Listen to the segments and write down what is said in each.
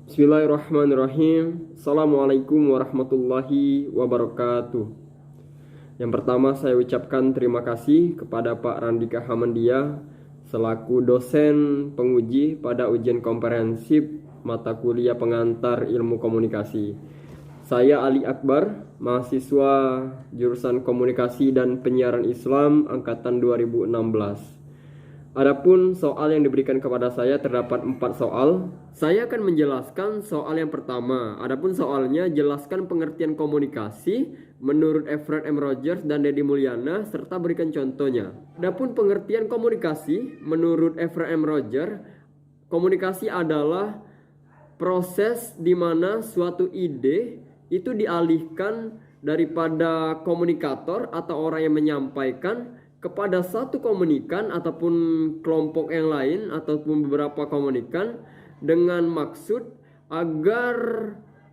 Bismillahirrahmanirrahim. Assalamualaikum warahmatullahi wabarakatuh. Yang pertama saya ucapkan terima kasih kepada Pak Randika Hamandia selaku dosen penguji pada ujian komprehensif mata kuliah pengantar ilmu komunikasi. Saya Ali Akbar, mahasiswa jurusan Komunikasi dan Penyiaran Islam angkatan 2016. Adapun soal yang diberikan kepada saya terdapat 4 soal. Saya akan menjelaskan soal yang pertama. Adapun soalnya jelaskan pengertian komunikasi menurut Everett M. Rogers dan Deddy Mulyana serta berikan contohnya. Adapun pengertian komunikasi menurut Everett M. Rogers, komunikasi adalah proses di mana suatu ide itu dialihkan daripada komunikator atau orang yang menyampaikan kepada satu komunikan ataupun kelompok yang lain ataupun beberapa komunikan dengan maksud agar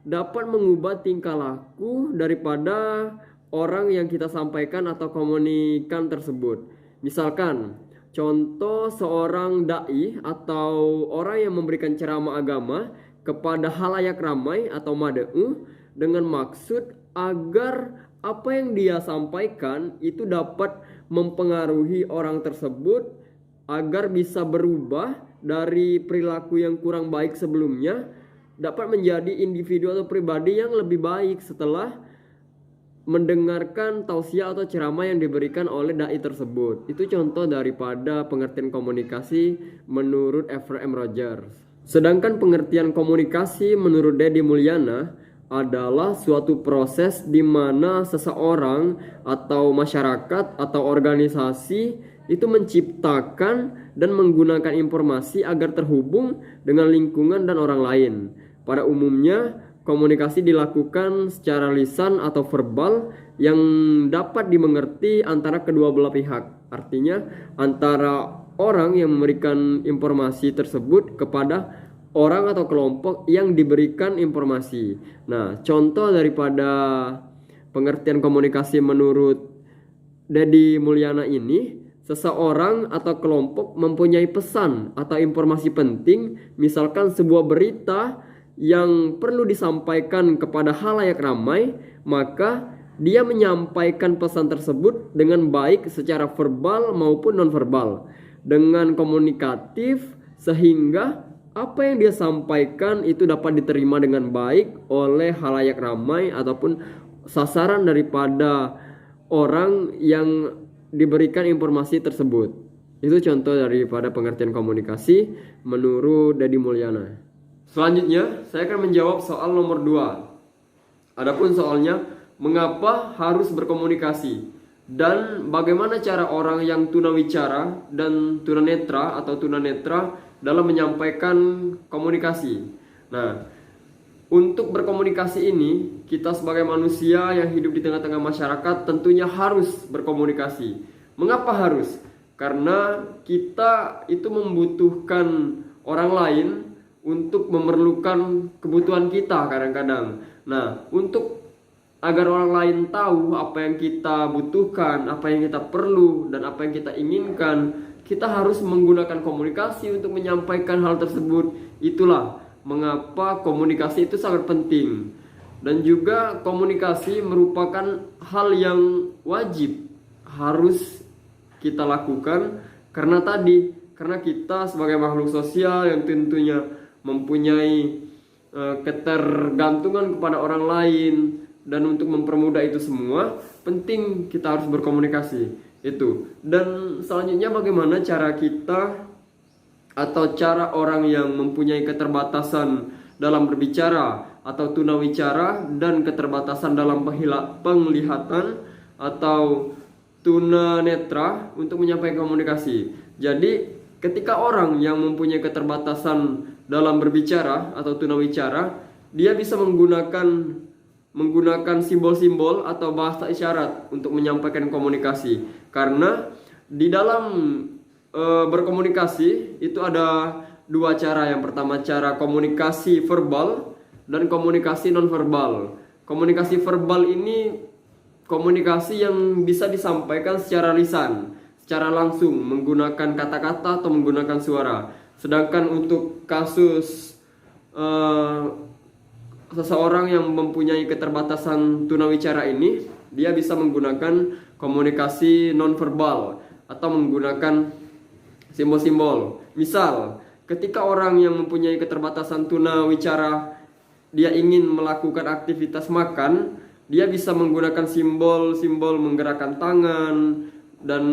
dapat mengubah tingkah laku daripada orang yang kita sampaikan atau komunikan tersebut. Misalkan contoh seorang dai atau orang yang memberikan ceramah agama kepada halayak ramai atau mad'u dengan maksud agar apa yang dia sampaikan itu dapat mempengaruhi orang tersebut agar bisa berubah dari perilaku yang kurang baik sebelumnya dapat menjadi individu atau pribadi yang lebih baik setelah mendengarkan tausiah atau ceramah yang diberikan oleh dai tersebut. Itu contoh daripada pengertian komunikasi menurut Everett M. Rogers. Sedangkan pengertian komunikasi menurut Deddy Mulyana adalah suatu proses di mana seseorang atau masyarakat atau organisasi itu menciptakan dan menggunakan informasi agar terhubung dengan lingkungan dan orang lain. Pada umumnya, komunikasi dilakukan secara lisan atau verbal yang dapat dimengerti antara kedua belah pihak. Artinya, antara orang yang memberikan informasi tersebut kepada orang atau kelompok yang diberikan informasi. Nah, contoh daripada pengertian komunikasi menurut Deddy Mulyana ini, seseorang atau kelompok mempunyai pesan atau informasi penting, misalkan sebuah berita yang perlu disampaikan kepada halayak ramai, maka dia menyampaikan pesan tersebut dengan baik secara verbal maupun nonverbal, dengan komunikatif sehingga apa yang dia sampaikan itu dapat diterima dengan baik oleh halayak ramai ataupun sasaran daripada orang yang diberikan informasi tersebut. Itu contoh daripada pengertian komunikasi menurut Deddy Mulyana. Selanjutnya, saya akan menjawab soal nomor 2. Adapun soalnya, mengapa harus berkomunikasi? Dan bagaimana cara orang yang tunawicara dan tunanetra atau tunanetra dalam menyampaikan komunikasi. Nah, untuk berkomunikasi ini, kita sebagai manusia yang hidup di tengah-tengah masyarakat tentunya harus berkomunikasi. Mengapa harus? Karena kita itu membutuhkan orang lain untuk memerlukan kebutuhan kita kadang-kadang. Nah, untuk agar orang lain tahu apa yang kita butuhkan, apa yang kita perlu, dan apa yang kita inginkan, kita harus menggunakan komunikasi untuk menyampaikan hal tersebut. Itulah mengapa komunikasi itu sangat penting. Dan juga komunikasi merupakan hal yang wajib harus kita lakukan karena kita sebagai makhluk sosial yang tentunya mempunyai ketergantungan kepada orang lain, dan untuk mempermudah itu semua penting kita harus berkomunikasi. Itu. Dan selanjutnya bagaimana cara kita atau cara orang yang mempunyai keterbatasan dalam berbicara atau tunawicara dan keterbatasan dalam penglihatan atau tunanetra untuk menyampaikan komunikasi. Jadi ketika orang yang mempunyai keterbatasan dalam berbicara atau tunawicara, dia bisa menggunakan simbol-simbol atau bahasa isyarat untuk menyampaikan komunikasi. Karena di dalam berkomunikasi itu ada 2 cara. Yang pertama cara komunikasi verbal dan komunikasi nonverbal. Komunikasi verbal ini komunikasi yang bisa disampaikan secara lisan, secara langsung menggunakan kata-kata atau menggunakan suara. Sedangkan untuk kasus seseorang yang mempunyai keterbatasan tunawicara ini, dia bisa menggunakan komunikasi nonverbal atau menggunakan simbol-simbol. Misal, ketika orang yang mempunyai keterbatasan tunawicara dia ingin melakukan aktivitas makan, dia bisa menggunakan simbol-simbol menggerakkan tangan dan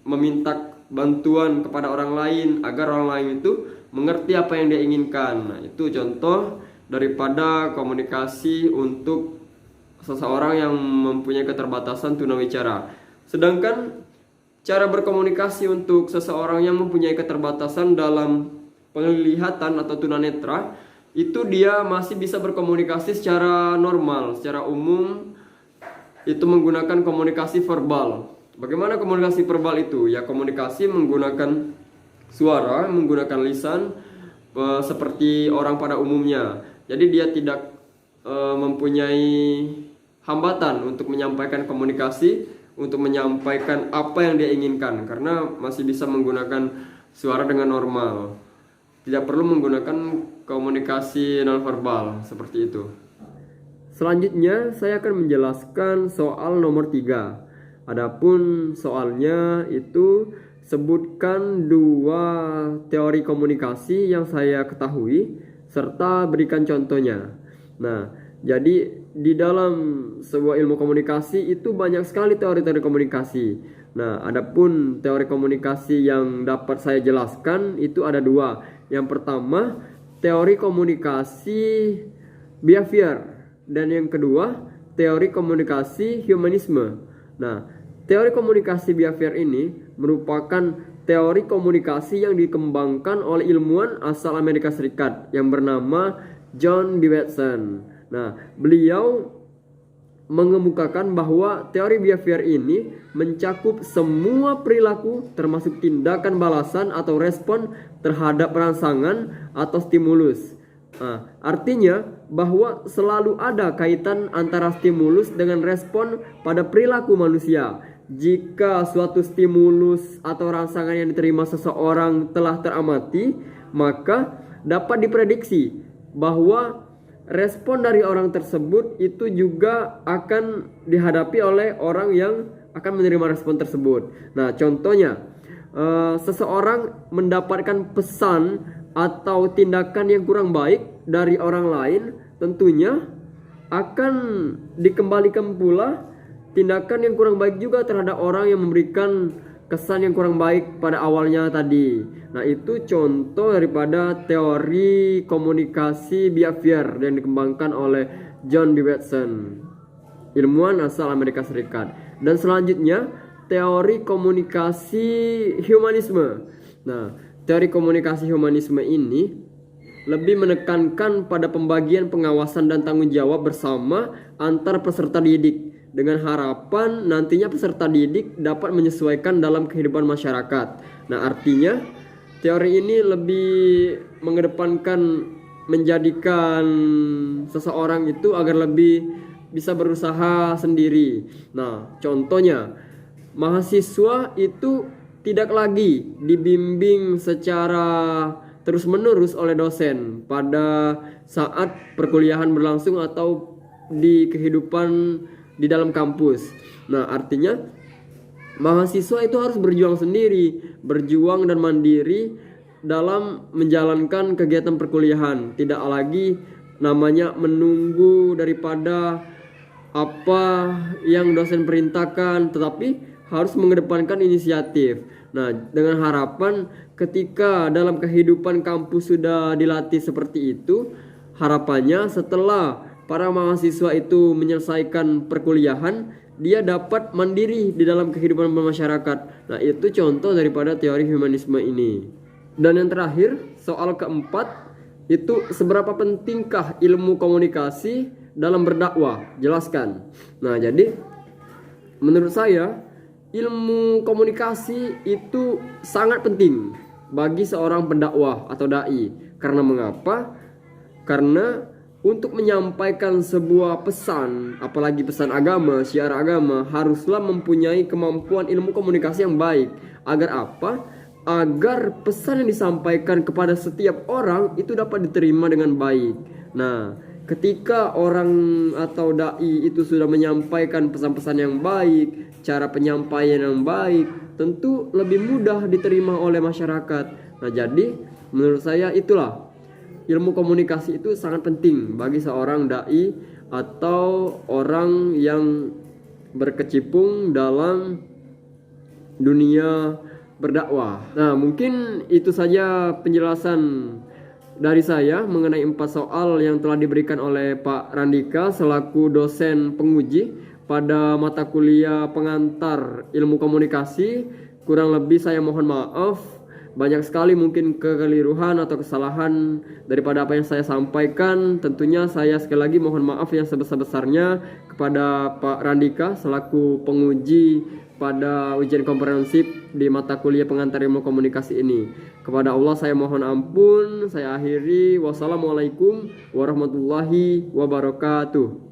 meminta bantuan kepada orang lain agar orang lain itu mengerti apa yang dia inginkan. Nah, itu contoh daripada komunikasi untuk seseorang yang mempunyai keterbatasan tunawicara. Sedangkan cara berkomunikasi untuk seseorang yang mempunyai keterbatasan dalam penglihatan atau tunanetra, itu dia masih bisa berkomunikasi secara normal, secara umum, itu menggunakan komunikasi verbal. Bagaimana komunikasi verbal itu? Ya, komunikasi menggunakan suara, menggunakan lisan, seperti orang pada umumnya. Jadi dia tidak mempunyai hambatan untuk menyampaikan komunikasi, untuk menyampaikan apa yang dia inginkan, karena masih bisa menggunakan suara dengan normal. Tidak perlu menggunakan komunikasi nonverbal seperti itu. Selanjutnya saya akan menjelaskan soal nomor 3. Adapun soalnya itu sebutkan 2 teori komunikasi yang saya ketahui serta berikan contohnya. Nah, jadi di dalam sebuah ilmu komunikasi itu banyak sekali teori-teori komunikasi. Nah, adapun teori komunikasi yang dapat saya jelaskan itu ada 2. Yang pertama, teori komunikasi behavior, dan yang kedua, teori komunikasi humanisme. Nah, teori komunikasi behavior ini merupakan teori komunikasi yang dikembangkan oleh ilmuwan asal Amerika Serikat yang bernama John B. Watson. Nah, beliau mengemukakan bahwa teori behavior ini mencakup semua perilaku termasuk tindakan balasan atau respon terhadap rangsangan atau stimulus. Nah, artinya bahwa selalu ada kaitan antara stimulus dengan respon pada perilaku manusia. Jika suatu stimulus atau rangsangan yang diterima seseorang telah teramati, maka dapat diprediksi bahwa respon dari orang tersebut itu juga akan dihadapi oleh orang yang akan menerima respon tersebut. Nah, contohnya, seseorang mendapatkan pesan atau tindakan yang kurang baik dari orang lain, tentunya akan dikembalikan pula tindakan yang kurang baik juga terhadap orang yang memberikan kesan yang kurang baik pada awalnya tadi. Nah, itu contoh daripada teori komunikasi behavior yang dikembangkan oleh John B. Watson, ilmuwan asal Amerika Serikat. Dan selanjutnya, teori komunikasi humanisme. Nah, teori komunikasi humanisme ini lebih menekankan pada pembagian pengawasan dan tanggung jawab bersama antar peserta didik, dengan harapan nantinya peserta didik dapat menyesuaikan dalam kehidupan masyarakat. Nah, artinya teori ini lebih mengedepankan menjadikan seseorang itu agar lebih bisa berusaha sendiri. Nah, contohnya, mahasiswa itu tidak lagi dibimbing secara terus-menerus oleh dosen pada saat perkuliahan berlangsung atau di kehidupan di dalam kampus. Nah, artinya mahasiswa itu harus berjuang sendiri, berjuang dan mandiri dalam menjalankan kegiatan perkuliahan. Tidak lagi namanya menunggu daripada apa yang dosen perintahkan, tetapi harus mengedepankan inisiatif. Nah, dengan harapan ketika dalam kehidupan kampus sudah dilatih seperti itu, harapannya setelah para mahasiswa itu menyelesaikan perkuliahan, dia dapat mandiri di dalam kehidupan bermasyarakat. Nah, itu contoh daripada teori humanisme ini. Dan yang terakhir, soal keempat, itu seberapa pentingkah ilmu komunikasi dalam berdakwah? Jelaskan. Nah, jadi menurut saya ilmu komunikasi itu sangat penting bagi seorang pendakwah atau dai. Karena mengapa? Karena untuk menyampaikan sebuah pesan, apalagi pesan agama, syiar agama, haruslah mempunyai kemampuan ilmu komunikasi yang baik. Agar apa? agar pesan yang disampaikan kepada setiap orang itu dapat diterima dengan baik. Nah, ketika orang atau dai itu sudah menyampaikan pesan-pesan yang baik, cara penyampaian yang baik, tentu lebih mudah diterima oleh masyarakat. Nah, jadi menurut saya itulah ilmu komunikasi itu sangat penting bagi seorang dai atau orang yang berkecimpung dalam dunia berdakwah. Nah, mungkin itu saja penjelasan dari saya mengenai 4 soal yang telah diberikan oleh Pak Randika selaku dosen penguji pada mata kuliah pengantar ilmu komunikasi. Kurang lebih saya mohon maaf. Banyak sekali mungkin kekeliruan atau kesalahan daripada apa yang saya sampaikan. Tentunya saya sekali lagi mohon maaf yang sebesar-besarnya kepada Pak Randika selaku penguji pada ujian komprehensif di mata kuliah pengantar ilmu komunikasi ini. Kepada Allah saya mohon ampun. Saya akhiri. Wassalamualaikum warahmatullahi wabarakatuh.